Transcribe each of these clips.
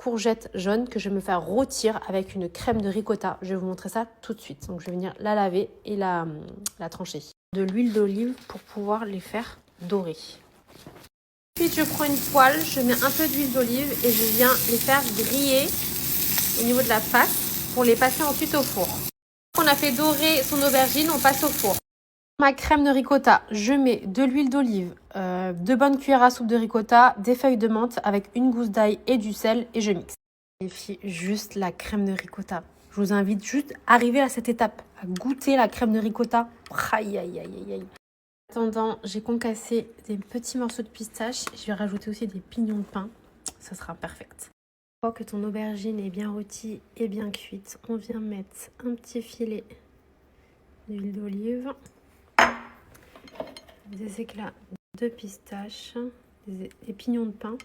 courgette jaune que je vais me faire rôtir avec une crème de ricotta. Je vais vous montrer ça tout de suite. Donc je vais venir la laver et la trancher. De l'huile d'olive pour pouvoir les faire dorer. Ensuite, je prends une poêle, je mets un peu d'huile d'olive et je viens les faire griller au niveau de la face pour les passer ensuite au four. On a fait dorer son aubergine, on passe au four. Ma crème de ricotta, je mets de l'huile d'olive, 2 bonnes cuillères à soupe de ricotta, des feuilles de menthe avec une gousse d'ail et du sel et je mixe. Vérifie juste la crème de ricotta. Je vous invite juste à arriver à cette étape, à goûter la crème de ricotta. Aïe, aïe, aïe, aïe, aïe. En attendant, j'ai concassé des petits morceaux de pistache. Je vais rajouter aussi des pignons de pain. Ça sera parfait. Une fois que ton aubergine est bien rôtie et bien cuite, on vient mettre un petit filet d'huile d'olive, des éclats de pistache, des pignons de pain,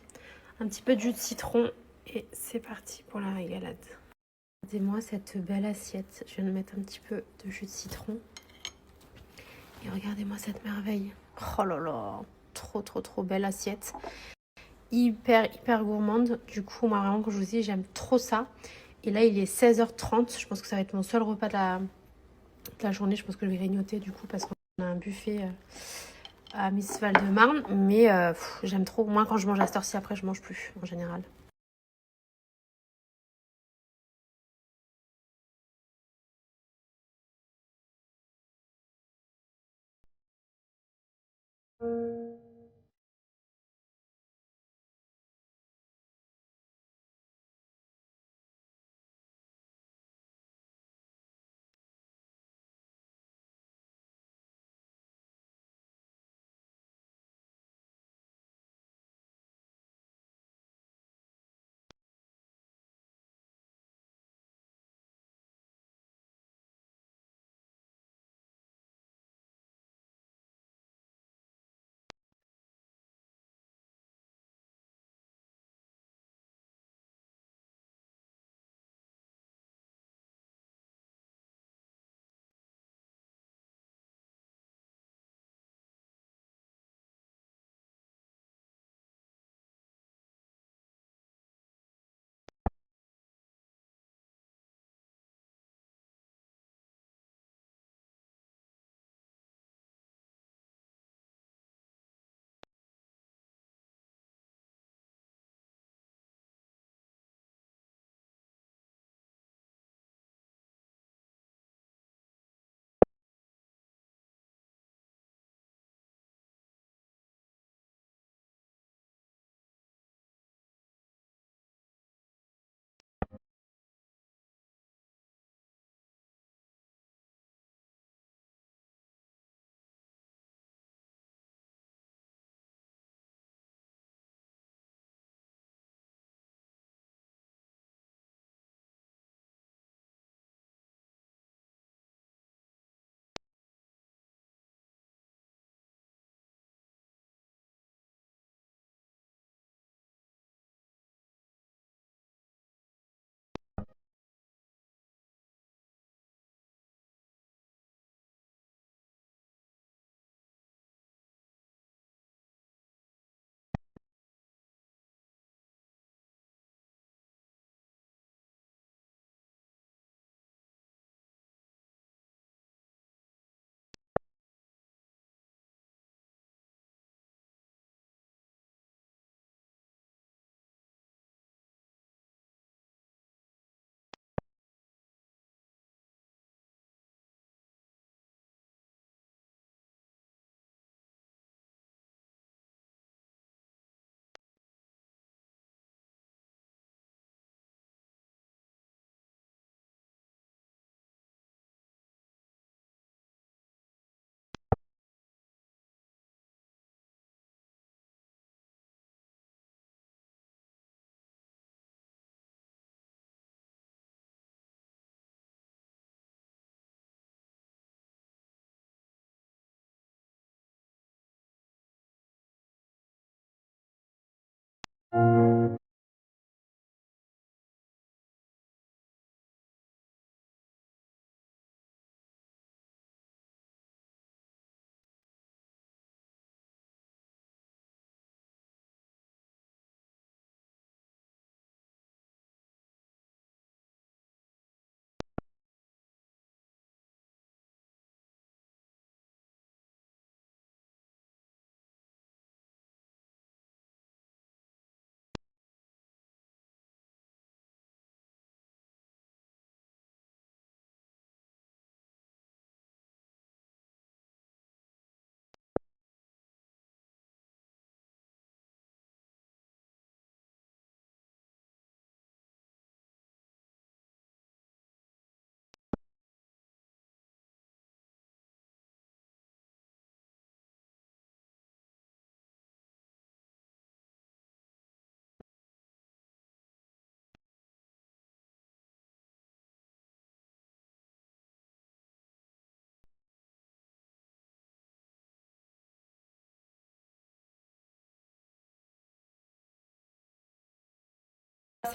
un petit peu de jus de citron et c'est parti pour la régalade. Regardez-moi cette belle assiette. Je viens de mettre un petit peu de jus de citron. Et regardez-moi cette merveille. Oh là là, trop belle assiette. Hyper gourmande. Du coup, moi vraiment, comme je vous dis, j'aime trop ça. Et là, il est 16h30. Je pense que ça va être mon seul repas de la journée. Je pense que je vais grignoter du coup parce qu'on a un buffet à Miss Val-de-Marne. Mais j'aime trop. Moi, quand je mange à cette heure-ci, après, je mange plus en général.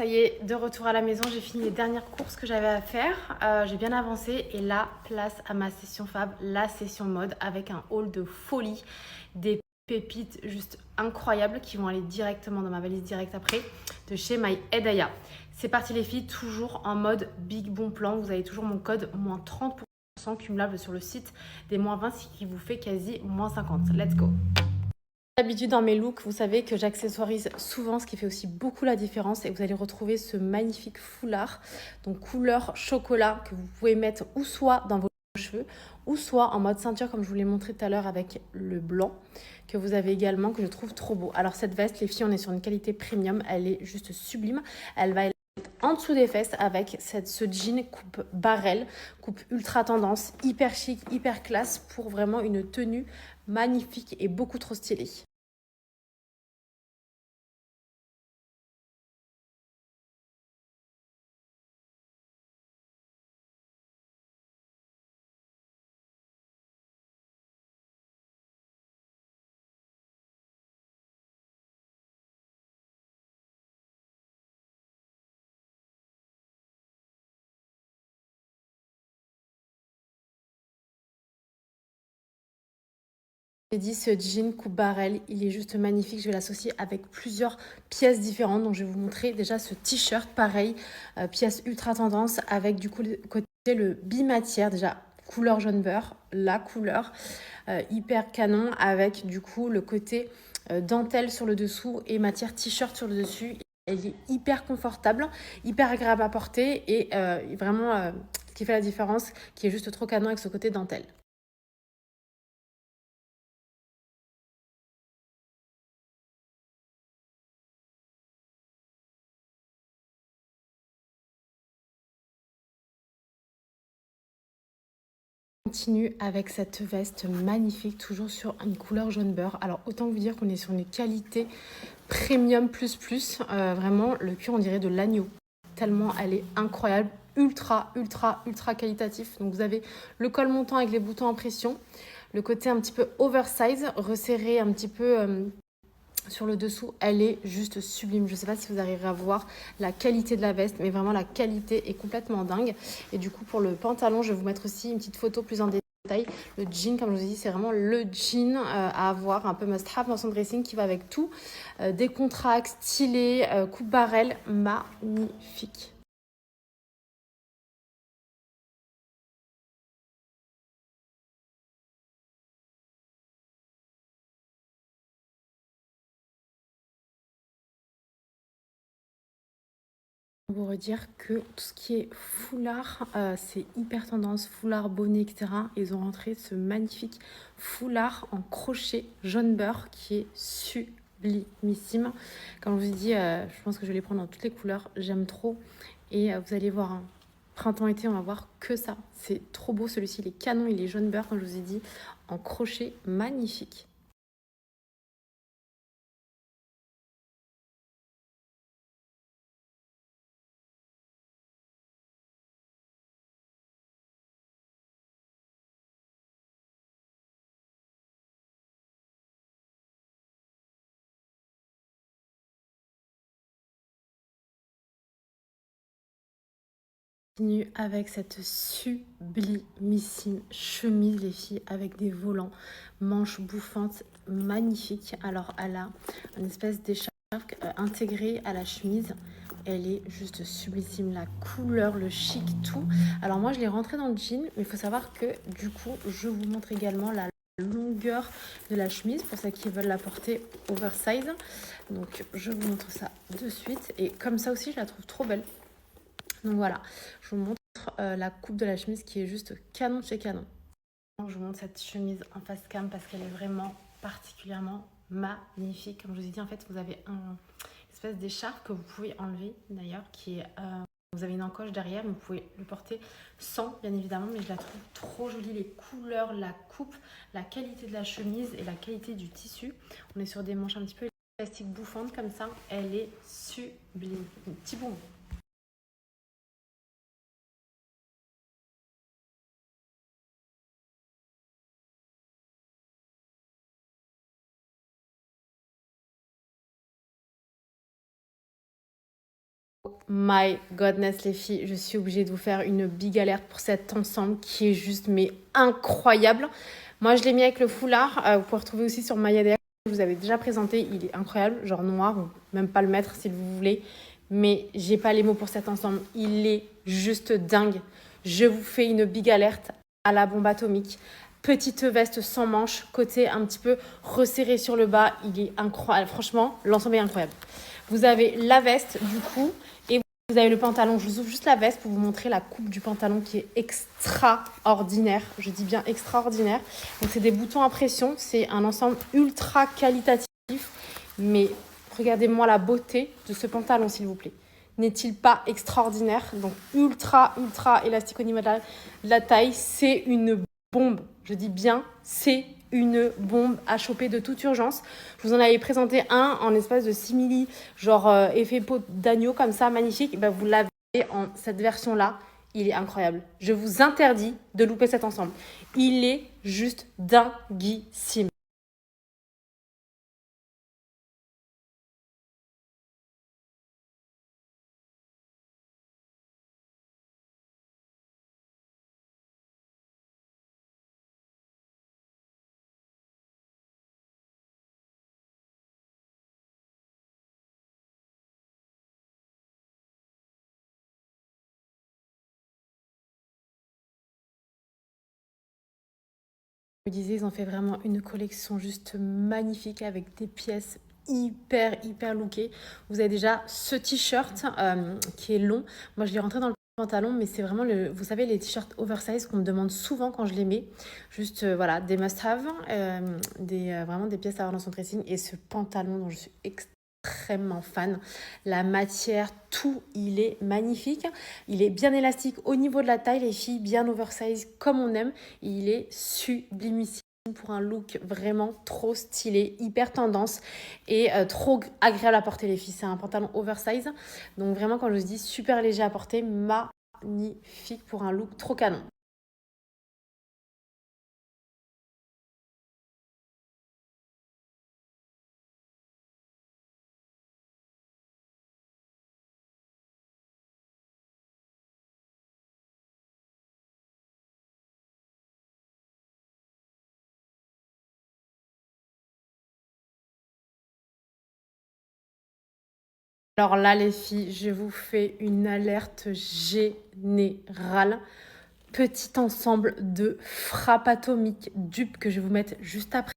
ça y est, de retour à la maison, j'ai fini les dernières courses que j'avais à faire. J'ai bien avancé et là, place à ma session fab, la session mode avec un haul de folie, des pépites juste incroyables qui vont aller directement dans ma valise directe après de chez My Hedaya. C'est parti les filles, toujours en mode big bon plan. Vous avez toujours mon code moins 30% cumulable sur le site des moins 20, ce qui vous fait quasi moins 50. Let's go! D'habitude dans mes looks, vous savez que j'accessoirise souvent, ce qui fait aussi beaucoup la différence, et vous allez retrouver ce magnifique foulard, donc couleur chocolat, que vous pouvez mettre ou soit dans vos cheveux, ou soit en mode ceinture comme je vous l'ai montré tout à l'heure avec le blanc, que vous avez également, que je trouve trop beau. Alors cette veste, les filles, on est sur une qualité premium, elle est juste sublime, elle va être en dessous des fesses avec ce jean coupe barrel, coupe ultra tendance, hyper chic, hyper classe, pour vraiment une tenue magnifique et beaucoup trop stylée. J'ai dit ce jean coupe barrel, il est juste magnifique. Je vais l'associer avec plusieurs pièces différentes. Donc je vais vous montrer déjà ce t-shirt, pareil, pièce ultra tendance avec du coup le côté le bimatière, déjà couleur jaune beurre, la couleur hyper canon avec du coup le côté dentelle sur le dessous et matière t-shirt sur le dessus. Elle est hyper confortable, hyper agréable à porter et vraiment ce qui fait la différence, qui est juste trop canon avec ce côté dentelle. Continue avec cette veste magnifique, toujours sur une couleur jaune beurre. Alors autant vous dire qu'on est sur une qualité premium plus plus. Vraiment, le cuir on dirait de l'agneau. Tellement elle est incroyable, ultra qualitatif. Donc vous avez le col montant avec les boutons en pression, le côté un petit peu oversize, resserré un petit peu sur le dessous, elle est juste sublime. Je ne sais pas si vous arriverez à voir la qualité de la veste, mais vraiment la qualité est complètement dingue. Et du coup, pour le pantalon, je vais vous mettre aussi une petite photo plus en détail. Le jean, comme je vous ai dit, c'est vraiment le jean à avoir, un peu must-have dans son dressing qui va avec tout. Décontracte, stylé, coupe barrel, magnifique. Vous redire que tout ce qui est foulard, c'est hyper tendance, foulard, bonnet, etc. Ils ont rentré ce magnifique foulard en crochet jaune beurre qui est sublimissime. Comme je vous ai dit, je pense que je vais les prendre dans toutes les couleurs. J'aime trop. Et vous allez voir, hein, printemps-été, on va voir que ça. C'est trop beau celui-ci, il est canon, il est jaune beurre, comme je vous ai dit, en crochet magnifique. Continue avec cette sublimissime chemise, les filles, avec des volants, manches bouffantes, magnifiques. Alors, elle a une espèce d'écharpe intégrée à la chemise. Elle est juste sublime, la couleur, le chic, tout. Alors moi, je l'ai rentrée dans le jean, mais il faut savoir que du coup, je vous montre également la longueur de la chemise pour ceux qui veulent la porter oversize. Donc, je vous montre ça de suite. Et comme ça aussi, je la trouve trop belle. Donc voilà, je vous montre la coupe de la chemise qui est juste canon chez canon. Je vous montre cette chemise en face cam parce qu'elle est vraiment particulièrement magnifique. Comme je vous ai dit, en fait, vous avez une espèce d'écharpe que vous pouvez enlever d'ailleurs, qui est... vous avez une encoche derrière, mais vous pouvez le porter sans, bien évidemment, mais je la trouve trop jolie. Les couleurs, la coupe, la qualité de la chemise et la qualité du tissu. On est sur des manches un petit peu élastiques bouffantes comme ça. Elle est sublime. Un petit bonbon. my godness les filles, je suis obligée de vous faire une big alerte pour cet ensemble qui est juste mais incroyable. Moi je l'ai mis avec le foulard, vous pouvez retrouver aussi sur Maya. Je vous avais déjà présenté, il est incroyable, genre noir, ou même pas le mettre si vous voulez. Mais j'ai pas les mots pour cet ensemble, il est juste dingue. Je vous fais une big alerte à la bombe atomique. Petite veste sans manches, côté un petit peu resserré sur le bas, il est incroyable. Franchement, l'ensemble est incroyable. Vous avez la veste du coup et vous avez le pantalon. Je vous ouvre juste la veste pour vous montrer la coupe du pantalon qui est extraordinaire. Je dis bien extraordinaire. Donc c'est des boutons à pression. C'est un ensemble ultra qualitatif. Mais regardez-moi la beauté de ce pantalon s'il vous plaît. N'est-il pas extraordinaire? Donc ultra élastique au niveau de la taille. C'est une bombe. Je dis bien, c'est une bombe à choper de toute urgence. Je vous en avais présenté un en espace de simili, genre effet peau d'agneau comme ça, magnifique. Et ben, vous l'avez en cette version-là. Il est incroyable. Je vous interdis de louper cet ensemble. Il est juste dinguissime. Je disais, ils ont fait vraiment une collection juste magnifique avec des pièces hyper lookées. Vous avez déjà ce t-shirt qui est long. Moi, je l'ai rentré dans le pantalon, mais c'est vraiment, vous savez, les t-shirts oversize qu'on me demande souvent quand je les mets. Juste, voilà, des must-have, vraiment des pièces à avoir dans son dressing. Et ce pantalon dont je suis extrêmement fan. La matière, tout, il est magnifique. Il est bien élastique au niveau de la taille, les filles, bien oversize comme on aime. Il est sublimissime pour un look vraiment trop stylé, hyper tendance et trop agréable à porter les filles. C'est un pantalon oversize. Donc vraiment, quand je vous dis super léger à porter, magnifique pour un look trop canon. Alors là, les filles, je vous fais une alerte générale. Petit ensemble de frappe atomique dupe que je vais vous mettre juste après.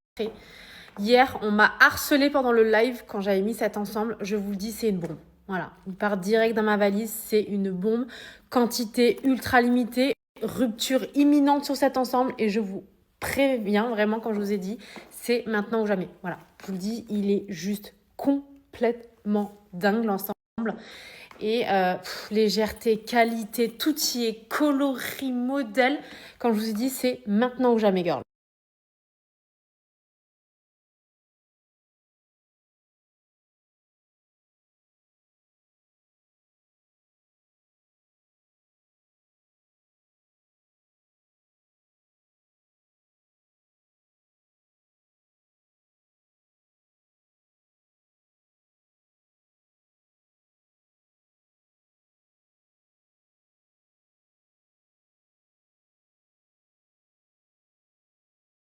Hier, on m'a harcelé pendant le live quand j'avais mis cet ensemble. Je vous le dis, c'est une bombe. Voilà, il part direct dans ma valise. C'est une bombe. Quantité ultra limitée. Rupture imminente sur cet ensemble. Et je vous préviens, vraiment, quand je vous ai dit, c'est maintenant ou jamais. Voilà, je vous le dis, il est juste complètement dingue l'ensemble. Et légèreté, qualité, tout y est, coloris, modèle. Quand je vous ai dit, c'est maintenant ou jamais, girl.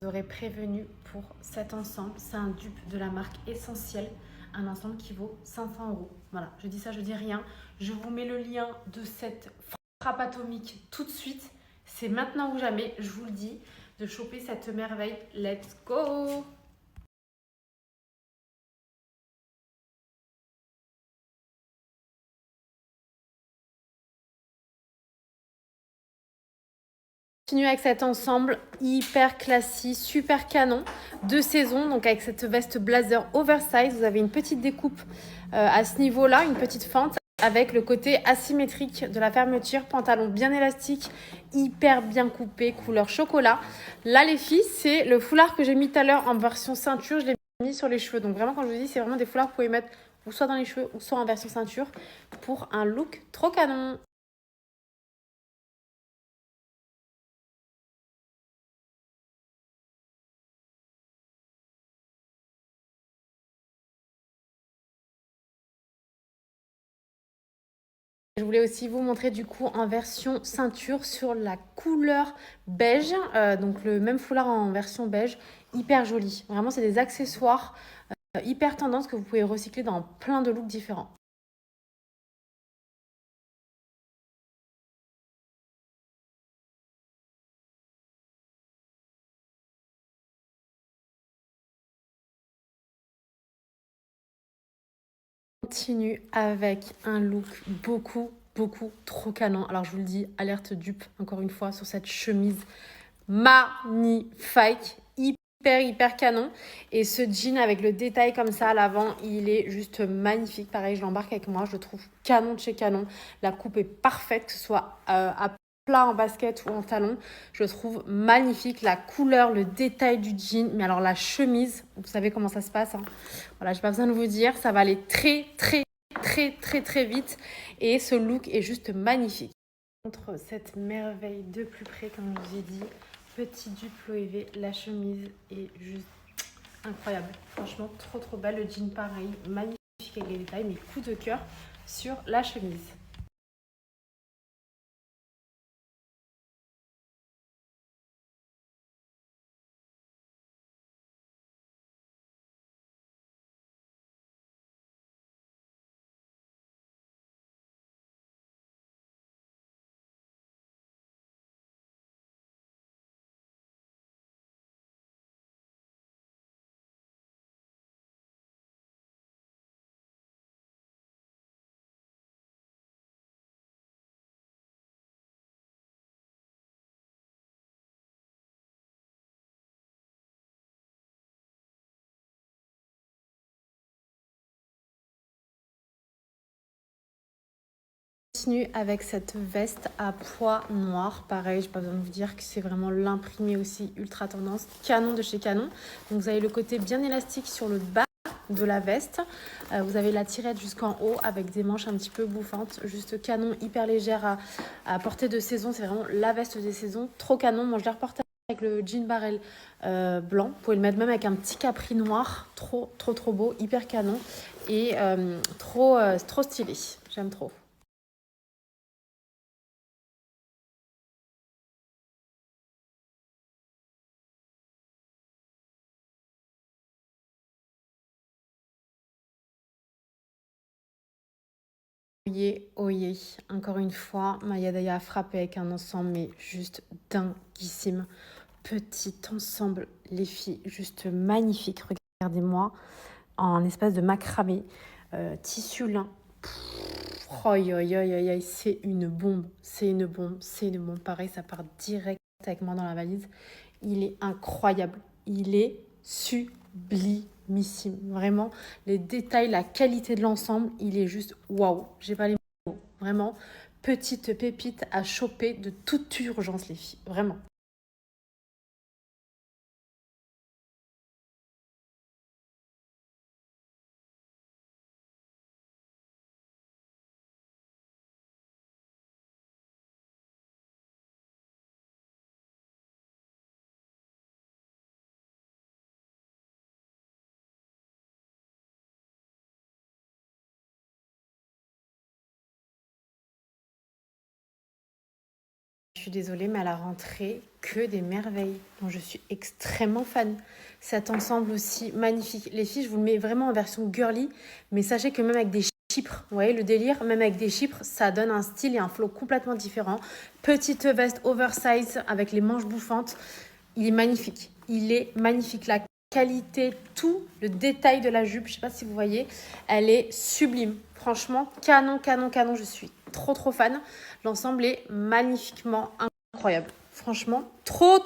Je vous aurais prévenu pour cet ensemble. C'est un dupe de la marque Essentiel. Un ensemble qui vaut 500 €. Voilà, je dis ça, je dis rien. Je vous mets le lien de cette frappe atomique tout de suite. C'est maintenant ou jamais, je vous le dis, de choper cette merveille. Let's go! Continue avec cet ensemble hyper classique, super canon de saison. Donc avec cette veste blazer oversize, vous avez une petite découpe à ce niveau-là, une petite fente avec le côté asymétrique de la fermeture. Pantalon bien élastique, hyper bien coupé, couleur chocolat. Là les filles, c'est le foulard que j'ai mis tout à l'heure en version ceinture. Je l'ai mis sur les cheveux. Donc vraiment quand je vous dis, c'est vraiment des foulards que vous pouvez mettre ou soit dans les cheveux ou soit en version ceinture pour un look trop canon. Je voulais aussi vous montrer du coup en version ceinture sur la couleur beige, donc le même foulard en version beige, hyper joli. Vraiment, c'est des accessoires hyper tendance que vous pouvez recycler dans plein de looks différents. Continue avec un look beaucoup trop canon. Alors je vous le dis, alerte dupe encore une fois sur cette chemise magnifique, hyper canon. Et ce jean avec le détail comme ça à l'avant, il est juste magnifique. Pareil, je l'embarque avec moi, je le trouve canon de chez canon. La coupe est parfaite, que ce soit à plat en basket ou en talon. Je le trouve magnifique. La couleur, le détail du jean. Mais alors la chemise, vous savez comment ça se passe, hein. Voilà, j'ai pas besoin de vous dire, ça va aller très vite. Et ce look est juste magnifique. Contre cette merveille de plus près, comme je vous ai dit, petit dupe Loewe, la chemise est juste incroyable. Franchement, trop belle. Le jean pareil, magnifique avec les détails, mais coup de cœur sur la chemise. Continue avec cette veste à pois noir. Pareil, j'ai pas besoin de vous dire que c'est vraiment l'imprimé aussi ultra tendance. Canon de chez Canon. Donc vous avez le côté bien élastique sur le bas de la veste. Vous avez la tirette jusqu'en haut avec des manches un petit peu bouffantes. Juste canon, hyper légère à portée de saison. C'est vraiment la veste des saisons. Trop canon. Moi, je l'ai reporté avec le jean barrel blanc. Vous pouvez le mettre même avec un petit capri noir. Trop beau. Hyper canon. Et trop stylé. J'aime trop. Oyez, encore une fois, Maya Daya a frappé avec un ensemble, mais juste dinguissime. Petit ensemble, les filles, juste magnifique. Regardez-moi, en espèce de macramé, tissu lin. C'est une bombe, Pareil, ça part direct avec moi dans la valise. Il est incroyable, il est sublimissime. Vraiment, les détails, la qualité de l'ensemble, il est juste waouh. J'ai pas les mots. Vraiment, petite pépite à choper de toute urgence, les filles. Vraiment. Je suis désolée, mais à la rentrée, que des merveilles. Donc, je suis extrêmement fan. Cet ensemble aussi magnifique. Les filles, je vous le mets vraiment en version girly, mais sachez que même avec des chypres, vous voyez le délire, même avec des chypres, ça donne un style et un flow complètement différent. Petite veste oversize avec les manches bouffantes. Il est magnifique. Il est magnifique. La qualité, tout, le détail de la jupe, je sais pas si vous voyez, elle est sublime. Franchement, canon. Je suis trop fan. L'ensemble est magnifiquement incroyable. Franchement, trop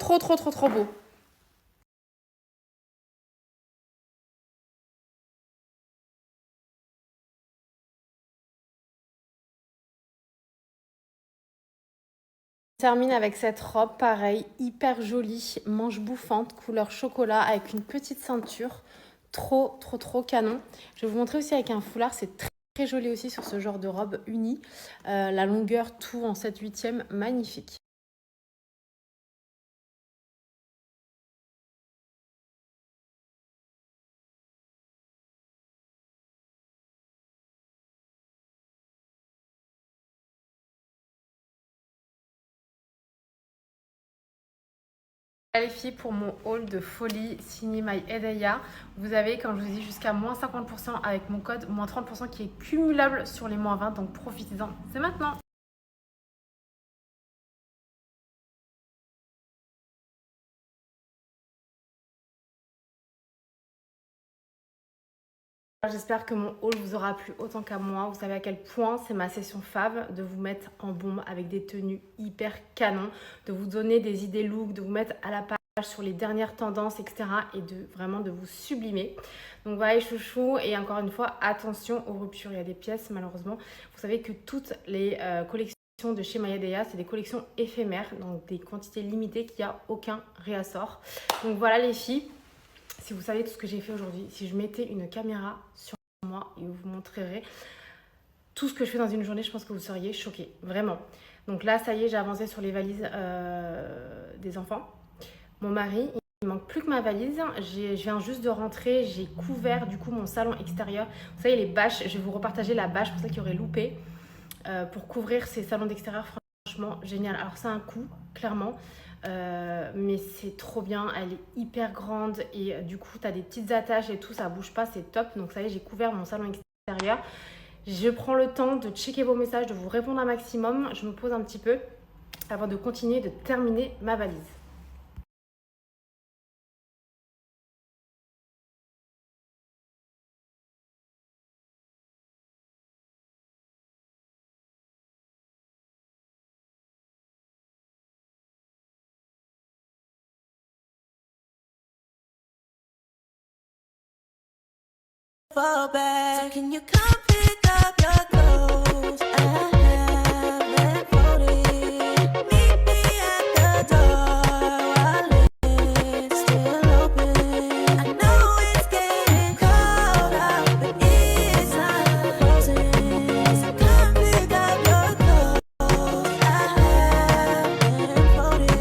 beau. On termine avec cette robe, pareil, hyper jolie, manche bouffante, couleur chocolat, avec une petite ceinture. Trop canon. Je vais vous montrer aussi avec un foulard, c'est très joli aussi sur ce genre de robe unie. La longueur, tout en 7/8e, magnifique. Les filles, pour mon haul de folie signé My Hedaya, vous avez, comme je vous ai dit, jusqu'à moins 50% avec mon code, moins 30% qui est cumulable sur les moins 20, donc profitez-en, c'est maintenant. J'espère que mon haul vous aura plu autant qu'à moi. Vous savez à quel point c'est ma session fave de vous mettre en bombe avec des tenues hyper canon, de vous donner des idées look, de vous mettre à la page sur les dernières tendances, etc. et vraiment de vous sublimer. Donc voilà les chouchous, et encore une fois, attention aux ruptures. Il y a des pièces, malheureusement. Vous savez que toutes les collections de chez My Hedaya, c'est des collections éphémères, donc des quantités limitées, qu'il n'y a aucun réassort. Donc voilà les filles. Si vous savez tout ce que j'ai fait aujourd'hui, si je mettais une caméra sur moi et vous montrerez tout ce que je fais dans une journée, je pense que vous seriez choqués, vraiment. Donc là, ça y est, j'ai avancé sur les valises des enfants. Mon mari, il ne manque plus que ma valise. Je viens juste de rentrer, j'ai couvert du coup mon salon extérieur. Vous savez, les bâches, je vais vous repartager la bâche pour ceux qui auraient loupé. Pour couvrir ces salons d'extérieur, franchement, génial. Alors c'est un coût, clairement. Mais c'est trop bien, elle est hyper grande et du coup tu as des petites attaches et tout, ça bouge pas, c'est top. Donc ça y est, j'ai couvert mon salon extérieur. Je prends le temps de checker vos messages, de vous répondre un maximum. Je me pose un petit peu avant de continuer, de terminer ma valise. Fall back. So can you come pick up your clothes? I haven't folded. Meet me at the door while it's still open. I know it's getting cold out, but it's not frozen. So come pick up your clothes. I haven't folded.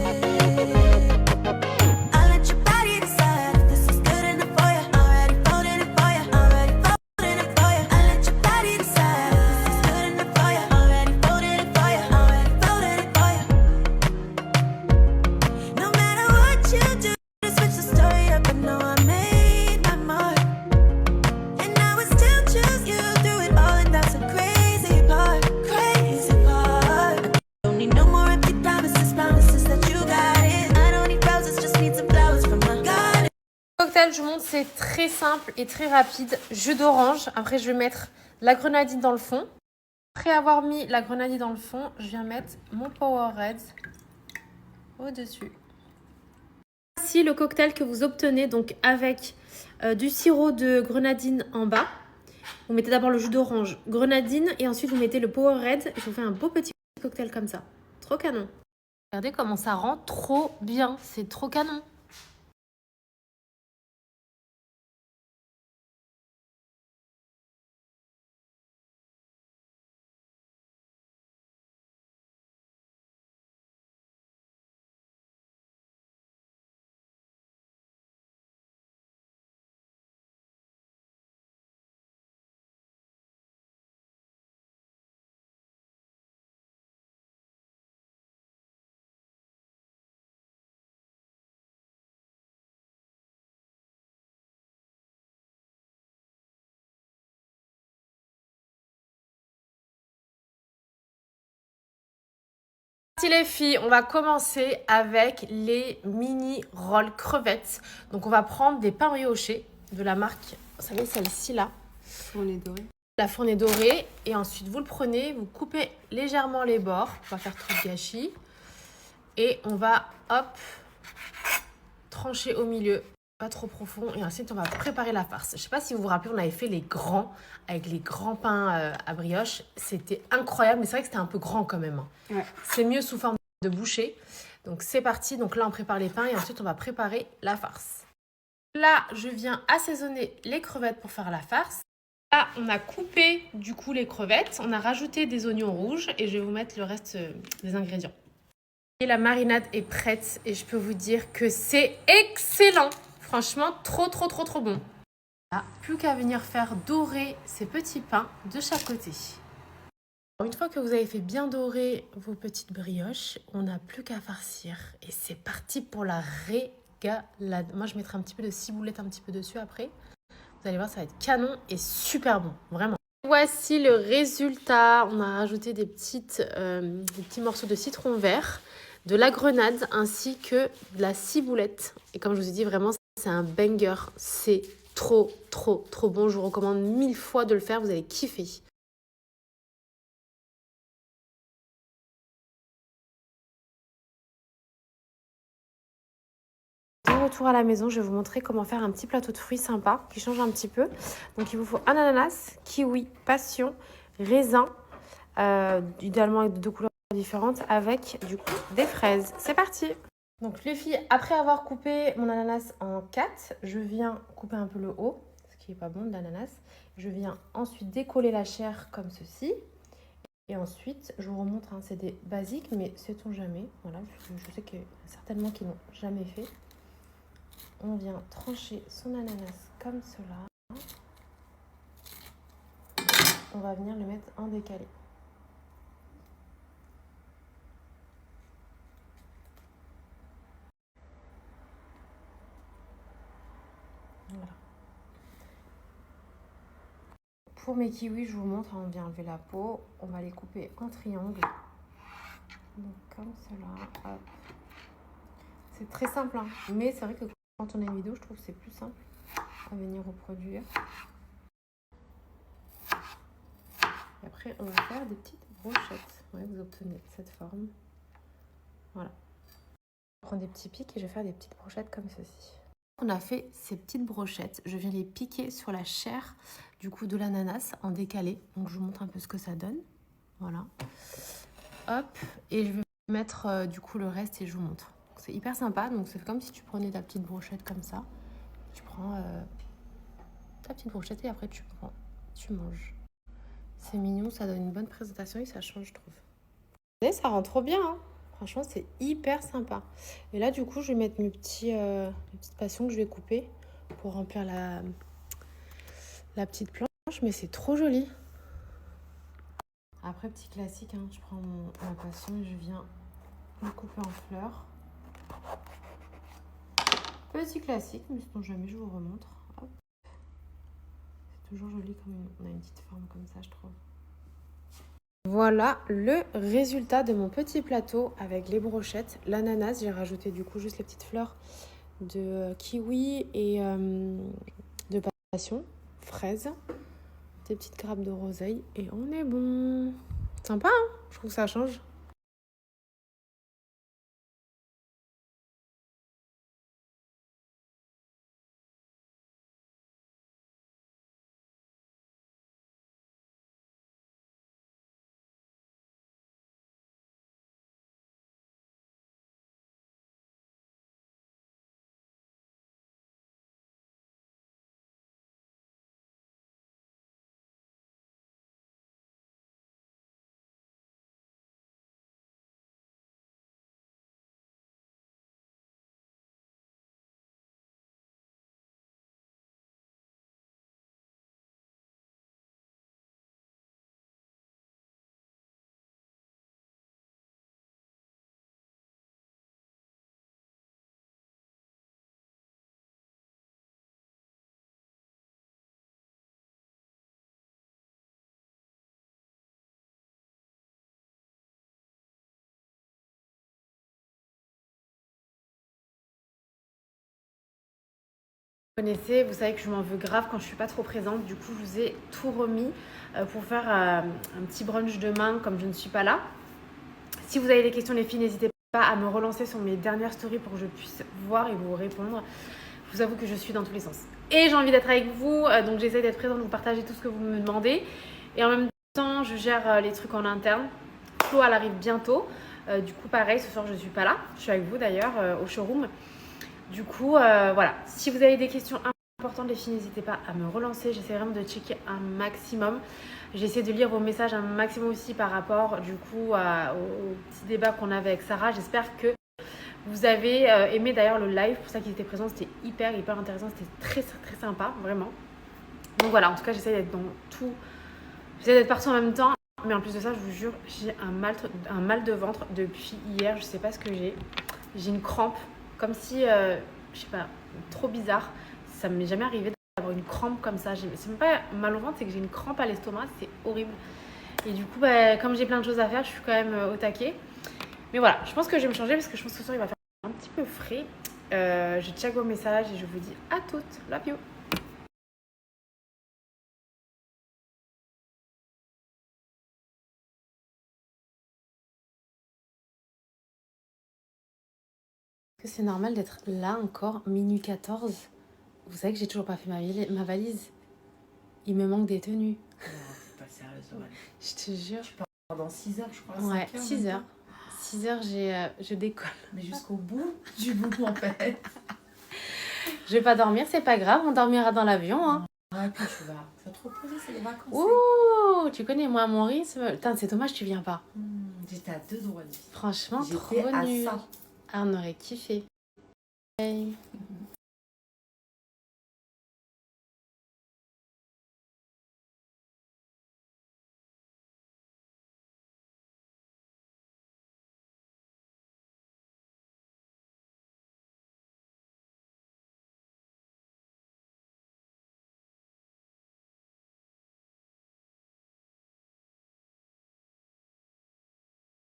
I'll let your body decide if this is good enough for you. Already folded it for you. Cocktail, je vous montre, c'est très simple et très rapide. Jus d'orange. Après, je vais mettre la grenadine dans le fond. Après avoir mis la grenadine dans le fond, je viens mettre mon Powerade au-dessus. Voici le cocktail que vous obtenez donc avec du sirop de grenadine en bas. Vous mettez d'abord le jus d'orange, grenadine et ensuite vous mettez le Powerade et vous faites un beau petit cocktail comme ça. Trop canon. Regardez comment ça rend trop bien. C'est trop canon. Les filles, on va commencer avec les mini rolls crevettes. Donc on va prendre des pains briochés de la marque, vous savez celle-ci là, Fournée dorée. la fournée dorée. Et ensuite vous le prenez, vous coupez légèrement les bords pour pas faire trop de gâchis. Et on va hop trancher au milieu, pas trop profond. Et ensuite on va préparer la farce. Je sais pas si vous vous rappelez, on avait fait les grands avec les grands pains à brioche. C'était incroyable, mais c'est vrai que c'était un peu grand quand même. Ouais. C'est mieux sous forme de bouchée. Donc c'est parti. Donc là on prépare les pains et ensuite on va préparer la farce. Là je viens assaisonner les crevettes pour faire la farce. Là on a coupé du coup les crevettes. On a rajouté des oignons rouges et je vais vous mettre le reste des ingrédients. Et la marinade est prête et je peux vous dire que c'est excellent. Franchement trop bon. Là, plus qu'à venir faire dorer ces petits pains de chaque côté. Une fois que vous avez fait bien dorer vos petites brioches, on n'a plus qu'à farcir. Et c'est parti pour la régalade. Moi, je mettrai un petit peu de ciboulette un petit peu dessus après. Vous allez voir, ça va être canon et super bon, vraiment. Voici le résultat. On a rajouté des petits morceaux de citron vert, de la grenade ainsi que de la ciboulette. Et comme je vous ai dit, vraiment, c'est un banger. C'est trop, trop, trop bon. Je vous recommande 1000 fois de le faire. Vous allez kiffer. De retour à la maison, je vais vous montrer comment faire un petit plateau de fruits sympa qui change un petit peu. Donc, il vous faut un ananas, kiwi, passion, raisin, idéalement avec 2 couleurs différentes, avec du coup des fraises. C'est parti! Donc les filles, après avoir coupé mon ananas en 4, je viens couper un peu le haut, ce qui n'est pas bon de l'ananas. Je viens ensuite décoller la chair comme ceci. Et ensuite, je vous remontre, hein, c'est des basiques, mais sait-on jamais. Voilà, je sais qu'il y en a certainement qui n'ont jamais fait. On vient trancher son ananas comme cela. On va venir le mettre en décalé. Voilà. Pour mes kiwis, je vous montre, on vient enlever la peau. On va les couper en triangle. Donc comme cela. Hop. C'est très simple, hein, mais c'est vrai que quand on a une vidéo, je trouve que c'est plus simple à venir reproduire. Et après, on va faire des petites brochettes. Ouais, vous obtenez cette forme. Voilà. Je prends des petits pics et je vais faire des petites brochettes comme ceci. On a fait ces petites brochettes. Je viens les piquer sur la chair du coup de l'ananas en décalé. Donc je vous montre un peu ce que ça donne. Voilà. Hop. Et je vais mettre du coup le reste et je vous montre. C'est hyper sympa. Donc c'est comme si tu prenais ta petite brochette comme ça. Tu prends ta petite brochette et après tu manges. C'est mignon, ça donne une bonne présentation et ça change, je trouve. Et ça rend trop bien, hein. Franchement, c'est hyper sympa. Et là, du coup, je vais mettre mes petites passions que je vais couper pour remplir la petite planche. Mais c'est trop joli. Après, petit classique, hein, je prends ma passion et je viens le couper en fleurs. Petit classique, mais sinon jamais je vous remontre. Hop. C'est toujours joli quand on a une petite forme comme ça, je trouve. Voilà le résultat de mon petit plateau avec les brochettes, l'ananas. J'ai rajouté du coup juste les petites fleurs de kiwi et de passion, fraises, des petites grappes de roseille et on est bon. Sympa, hein? Je trouve que ça change. Connaissez, vous savez que je m'en veux grave quand je suis pas trop présente. Du coup, je vous ai tout remis pour faire un petit brunch demain comme je ne suis pas là. Si vous avez des questions, les filles, n'hésitez pas à me relancer sur mes dernières stories pour que je puisse voir et vous répondre. Je vous avoue que je suis dans tous les sens. Et j'ai envie d'être avec vous, donc j'essaie d'être présente, de vous partager tout ce que vous me demandez. Et en même temps, je gère les trucs en interne. Flo, elle arrive bientôt. Du coup, pareil, ce soir, je ne suis pas là. Je suis avec vous d'ailleurs au showroom. Du coup, voilà. Si vous avez des questions importantes, les filles, n'hésitez pas à me relancer. J'essaie vraiment de checker un maximum. J'essaie de lire vos messages un maximum aussi par rapport, du coup, au petit débat qu'on avait avec Sarah. J'espère que vous avez aimé d'ailleurs le live. Pour ça qu'ils étaient présents, c'était hyper intéressant. C'était très, très sympa, vraiment. Donc voilà, en tout cas, j'essaie d'être dans tout. J'essaie d'être partout en même temps Mais en plus de ça, je vous jure, j'ai un mal de ventre depuis hier. Je sais pas ce que j'ai. J'ai une crampe, comme si, je sais pas, trop bizarre. Ça m'est jamais arrivé d'avoir une crampe comme ça. C'est même pas mal au ventre, c'est que j'ai une crampe à l'estomac. C'est horrible. Et du coup, comme j'ai plein de choses à faire, je suis quand même au taquet. Mais voilà, je pense que je vais me changer parce que je pense que ce soir, il va faire un petit peu frais. Je check vos messages et je vous dis à toutes. Love you. Est-ce que c'est normal d'être là encore, minuit 14? Vous savez que j'ai toujours pas fait ma valise. Il me manque des tenues. Non, t'es pas sérieuse, ouais. Je te jure. Tu pars dans 6 heures, je crois. Ouais, 5 heures, 6 heures. 6 heures, je décolle. Mais jusqu'au bout du bout, en fait. Je vais pas dormir, c'est pas grave, on dormira dans l'avion. Hein. Ouais, puis tu vas te reposer, c'est les vacances. Ouh, tu connais moi mon rythme. Putain, c'est dommage, tu viens pas. J'étais à 2 doigts de vie. Franchement, J'étais trop à nul. ça. Ah, on aurait kiffé. Hey.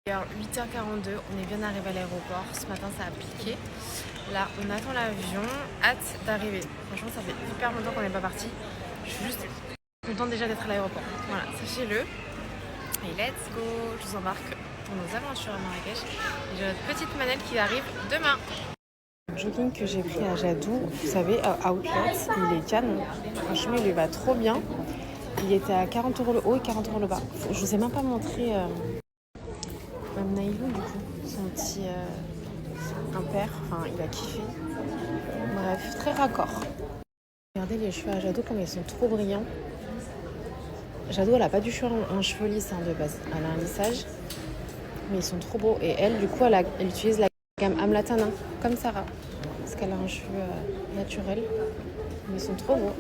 Alors 8h42, on est bien arrivé à l'aéroport. Ce matin, ça a piqué. Là, on attend l'avion. Hâte d'arriver. Franchement, ça fait hyper longtemps qu'on n'est pas parti. Je suis juste contente déjà d'être à l'aéroport. Voilà, sachez-le. Et let's go. Je vous embarque pour nos aventures à Marrakech. Et j'ai notre petite manette qui arrive demain. Le jogging que j'ai pris à Jadou, vous savez, à Outlet, il est canon. Franchement, il lui va trop bien. Il était à 40 € le haut et 40 € le bas. Je vous ai même pas montré... Même Naïlou, du coup, son petit impère, enfin il a kiffé. Bref, très raccord. Regardez les cheveux à Jadot comme ils sont trop brillants. Jadot, elle a pas du cheveu en cheveux lisses de base, elle a un lissage, mais ils sont trop beaux. Et elle, du coup, elle utilise la gamme Amlatana, comme Sarah, parce qu'elle a un cheveu naturel, mais ils sont trop beaux.